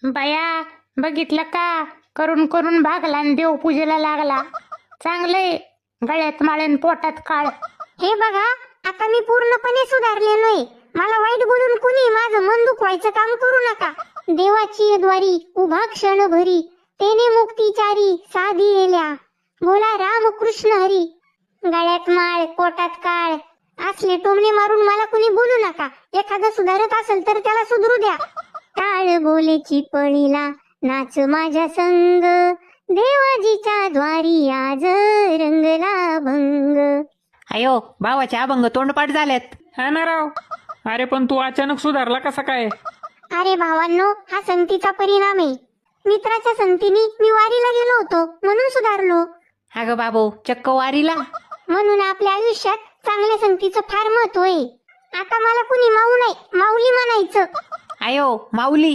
बाया, बघितलं का? करून करून भागला आणि देवपूजेला लागला. चांगलंय, गळ्यात माळेन पोटात काळ. हे बघा, आता मी पूर्णपणे सुधारलेलोय. मला वाईट बोलून कुणी माझं मन दुखवायचं काम करू नका. देवाची द्वारी उभा क्षण भरी, तेने मुक्तीचारी साधी येल्या. बोला राम कृष्ण हरी. गळ्यात माळ पोटात काळ असले टोमणे मारून मला कुणी बोलू नका. एखादा सुधारत असेल तर त्याला सुधरू द्या. टाळ बोलेची पळीला नाच माझ्या संग, देवाजीच्या द्वारी आज रंगला भंग. अयो, भावाचे अभंग तोंडपाठ झालेत. हा ना राव. अरे पण तू अचानक सुधारला कसा काय? अरे भावांनो, हा संगतीचा परिणाम आहे. मित्राच्या संगतीने मी वारीला गेलो होतो म्हणून सुधारलो. अगं बाबू, चक्क वारीला? म्हणून आपल्या आयुष्यात चांगल्या संगतीचं फार महत्व आहे. आता मला कुणी माऊ नाही, माऊली म्हणायचं. अयो, माऊली.